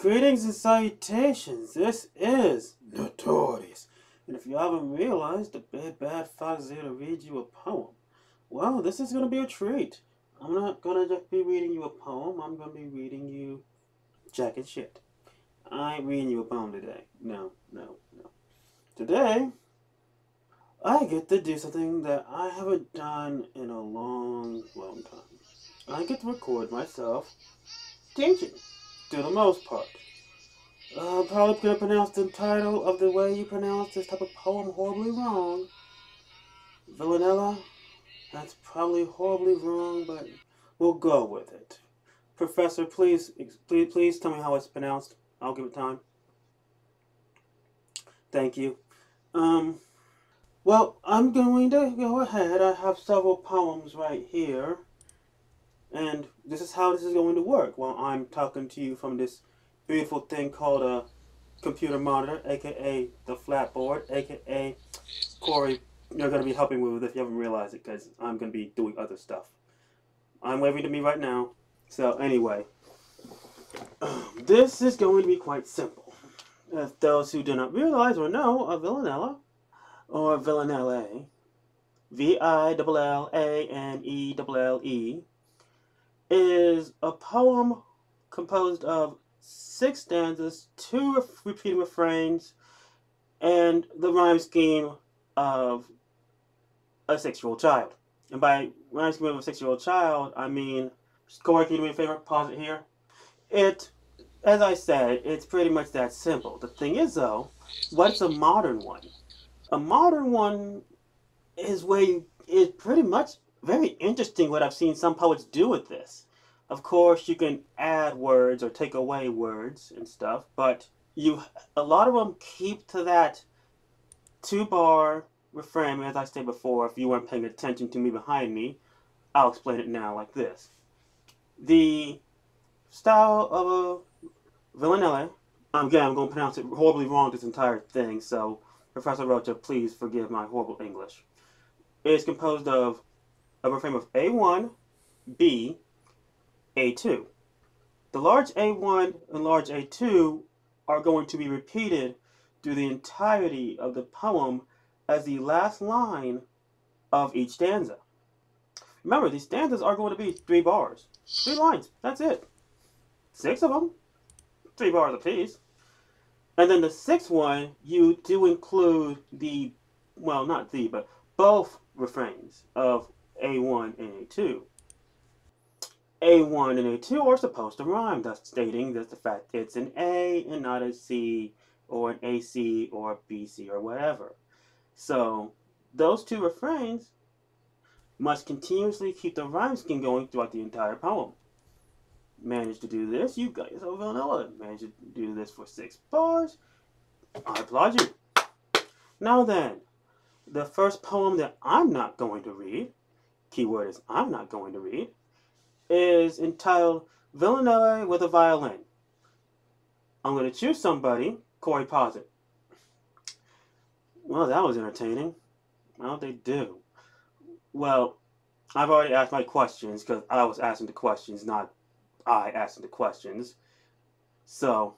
Greetings and salutations. This is Notorious. And if you haven't realized, the Big Bad Fox is here to read you a poem. Well, this is going to be a treat. I'm not going to just be reading you a poem. I'm going to be reading you jack and shit. I ain't reading you a poem today. No. Today, I get to do something that I haven't done in a long time. I get to record myself teaching. To the most part. I'm probably going to pronounce the title of the way you pronounce this type of poem horribly wrong. Villanella, that's probably horribly wrong, but we'll go with it. Professor, please tell me how it's pronounced. I'll give it time. Thank you. Well, I'm going to go ahead. I have several poems right here. And this is how this is going to work while I'm talking to you from this beautiful thing called a computer monitor, aka the flatboard, aka Corey, you're going to be helping me with it if you haven't realized it, because I'm going to be doing other stuff. I'm waving to me right now. So anyway, this is going to be quite simple. If those who do not realize or know, a villanella, or villanelle, Villanelle, is a poem composed of 6 stanzas, 2 repeating refrains, and the rhyme scheme of a 6-year-old child. And by rhyme scheme of a 6-year-old child, I mean, Corey, can you do me a favor? Pause it here. As I said, it's pretty much that simple. The thing is, though, what's a modern one? A modern one is pretty much very interesting what I've seen some poets do with this. Of course, you can add words or take away words and stuff, but a lot of them keep to that 2-bar refrain. As I said before, if you weren't paying attention to me behind me, I'll explain it now like this. The style of a villanelle, again, I'm going to pronounce it horribly wrong this entire thing, so Professor Rocha, please forgive my horrible English. It is composed of a refrain of A1, B, A2. The large A1 and large A2 are going to be repeated through the entirety of the poem as the last line of each stanza. Remember, these stanzas are going to be 3 bars. 3 lines, that's it. 6 of them, 3 bars apiece. And then the 6th one, you do include but both refrains of A1 and A2. A1 and A2 are supposed to rhyme, thus stating that the fact it's an A and not a C or an AC or a BC or whatever. So those 2 refrains must continuously keep the rhyme scheme going throughout the entire poem. Managed to do this, you got yourself vanilla. Managed to do this for 6 bars. I applaud you. Now then, the first poem that I'm not going to read, keyword is I'm not going to read, is entitled Villanelle with a Violin. I'm going to choose somebody. Corey, pause it. Well, that was entertaining. How'd they do? Well, I've already asked my questions because I was asking the questions, not I asking the questions. So,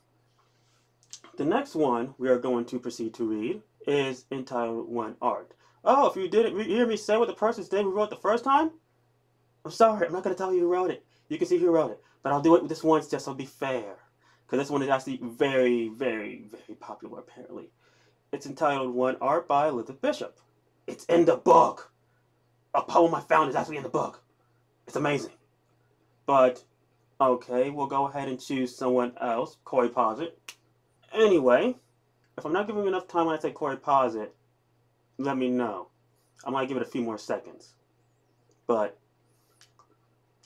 the next one we are going to proceed to read is entitled One Art. Oh, if you didn't hear me say what the person's name who wrote the first time, I'm sorry, I'm not going to tell you who wrote it. You can see who wrote it. But I'll do it with this once just so it'll be fair. Because this one is actually very, very, very popular, apparently. It's entitled One Art by Elizabeth Bishop. It's in the book. A poem I found is actually in the book. It's amazing. But, okay, we'll go ahead and choose someone else. Corey, pause it. Anyway, if I'm not giving you enough time when I say Corey, pause it, let me know. I might give it a few more seconds. But,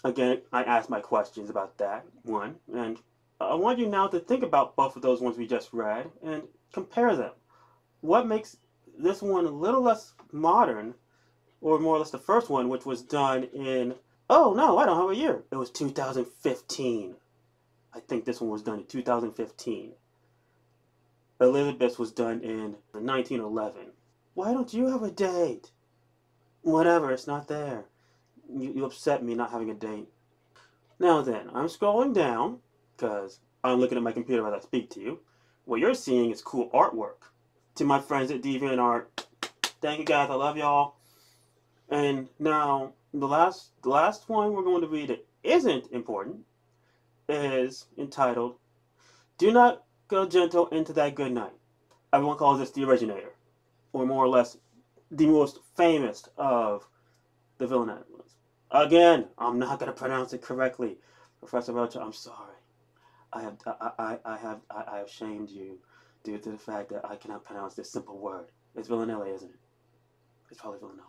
again, I asked my questions about that, one, and I want you now to think about both of those ones we just read and compare them. What makes this one a little less modern, or more or less the first one, which was done in, oh no, I don't have a year. It was 2015. I think this one was done in 2015. Elizabeth was done in 1911. Why don't you have a date? Whatever, it's not there. You upset me not having a date. Now then, I'm scrolling down, because I'm looking at my computer as I speak to you. What you're seeing is cool artwork. To my friends at DeviantArt, thank you guys, I love y'all. And now, the last one we're going to read that isn't important is entitled, Do Not Go Gentle Into That Good Night. Everyone calls this the originator, or more or less the most famous of the villain. Again, I'm not going to pronounce it correctly. Professor Rocha, I'm sorry. I have shamed you due to the fact that I cannot pronounce this simple word. It's Villanelle, isn't it? It's probably Villanelle.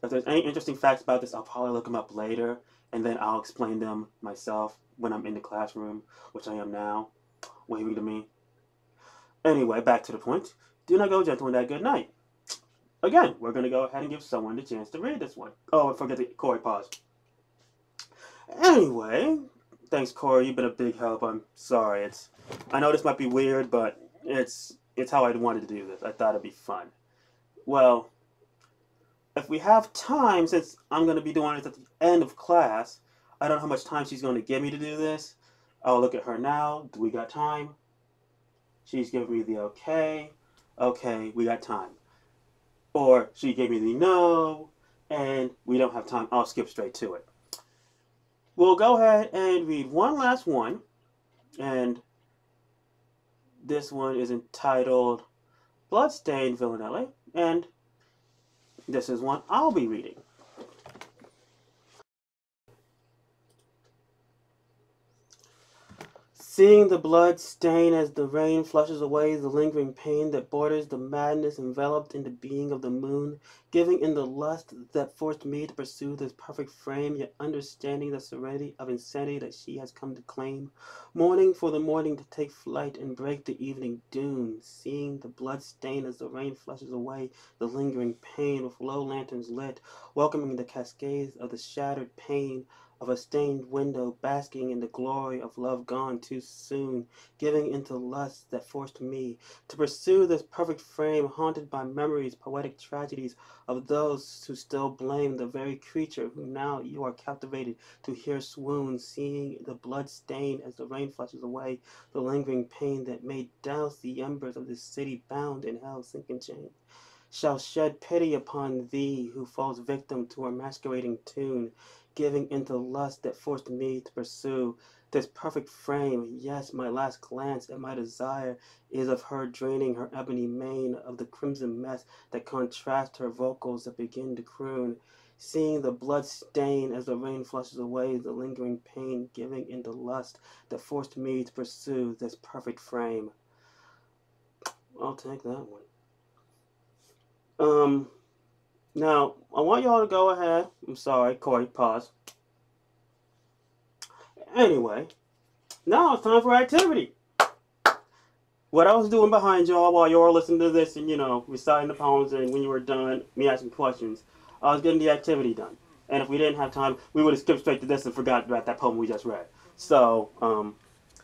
If there's any interesting facts about this, I'll probably look them up later, and then I'll explain them myself when I'm in the classroom, which I am now, waving to me. Anyway, back to the point. Do not go gentle in that good night. Again, we're going to go ahead and give someone the chance to read this one. Oh, and forget the Corey pause. Anyway, thanks Corey, you've been a big help. I'm sorry. I know this might be weird, but it's how I wanted to do this. I thought it'd be fun. Well, if we have time, since I'm going to be doing it at the end of class, I don't know how much time she's going to give me to do this. I'll look at her now. Do we got time? She's giving me the okay. Okay, we got time. Or she gave me the no, and we don't have time. I'll skip straight to it. We'll go ahead and read one last one, and this one is entitled Bloodstained Villanelle, and this is one I'll be reading. Seeing the blood stain as the rain flushes away the lingering pain that borders the madness enveloped in the being of the moon, giving in the lust that forced me to pursue this perfect frame, yet understanding the serenity of insanity that she has come to claim, mourning for the morning to take flight and break the evening dune, seeing the blood stain as the rain flushes away the lingering pain with low lanterns lit, welcoming the cascades of the shattered pane of a stained window, basking in the glory of love gone too soon, giving into lusts that forced me to pursue this perfect frame, haunted by memories, poetic tragedies of those who still blame the very creature who now you are captivated to hear swoon, seeing the blood stain as the rain flushes away the lingering pain that may douse the embers of this city bound in hell's sinking chain, shall shed pity upon thee who falls victim to her masquerading tune, giving into lust that forced me to pursue this perfect frame. Yes, my last glance at my desire is of her draining her ebony mane of the crimson mess that contrasts her vocals that begin to croon, seeing the blood stain as the rain flushes away the lingering pain, giving into lust that forced me to pursue this perfect frame. I'll take that one. Now, I want y'all to go ahead. I'm sorry, Corey, pause. Anyway, now it's time for activity. What I was doing behind y'all while you were listening to this and, reciting the poems, and when you were done, me asking questions, I was getting the activity done. And if we didn't have time, we would have skipped straight to this and forgot about that poem we just read. So,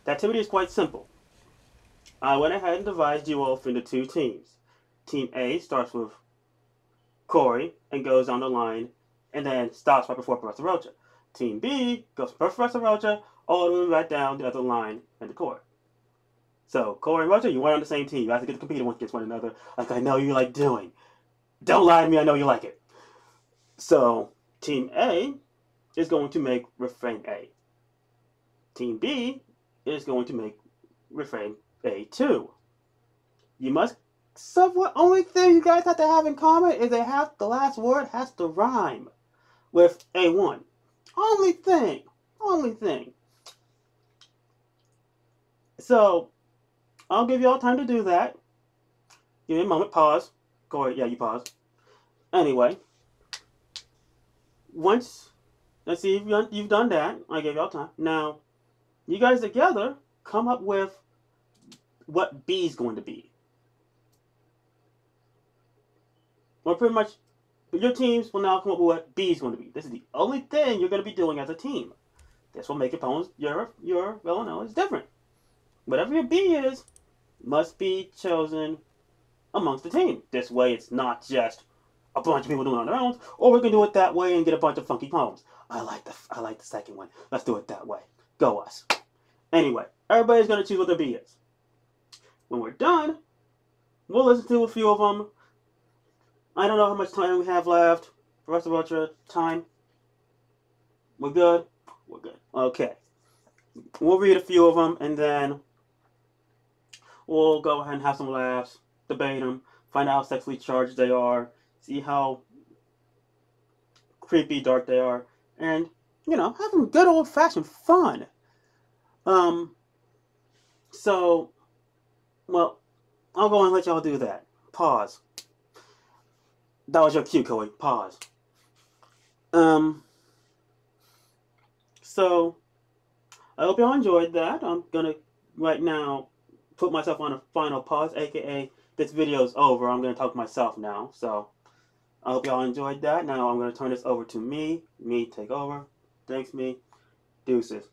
the activity is quite simple. I went ahead and divided you off into two teams. Team A starts with Corey and goes down the line and then stops right before Professor Rocha. Team B goes from Professor Rocha all the way right down the other line and to Corey. So, Corey and Rocha, you weren't on the same team. You have to get to compete against one another like I know you like doing. Don't lie to me, I know you like it. So, Team A is going to make refrain A. Team B is going to make refrain A2. You must somewhat, only thing you guys have to have in common is the last word has to rhyme with A1. Only thing. So, I'll give y'all time to do that. Give me a moment, pause. Corey, yeah, you pause. Anyway, once, let's see if you've done that. I gave y'all time. Now, You guys together come up with what B is going to be. Or pretty much, your teams will now come up with what B is going to be. This is the only thing you're going to be doing as a team. This will make your poems, your lololol is different. Whatever your B is, must be chosen amongst the team. This way, it's not just a bunch of people doing it on their own, or we can do it that way and get a bunch of funky poems. I like the second one. Let's do it that way. Go us. Anyway, everybody's gonna choose what their B is. When we're done, we'll listen to a few of them. I don't know how much time we have left. The rest of our time. We're good. We're good. Okay. We'll read a few of them and then we'll go ahead and have some laughs, debate them, find out how sexually charged they are, see how creepy dark they are, and, have some good old-fashioned fun. So, well, I'll go and let y'all do that. Pause. That was your cue, Chloe. Pause. So, I hope y'all enjoyed that. I'm gonna, right now, put myself on a final pause, aka this video's over. I'm gonna talk to myself now. So, I hope y'all enjoyed that. Now I'm gonna turn this over to me. Me, take over. Thanks, me. Deuces.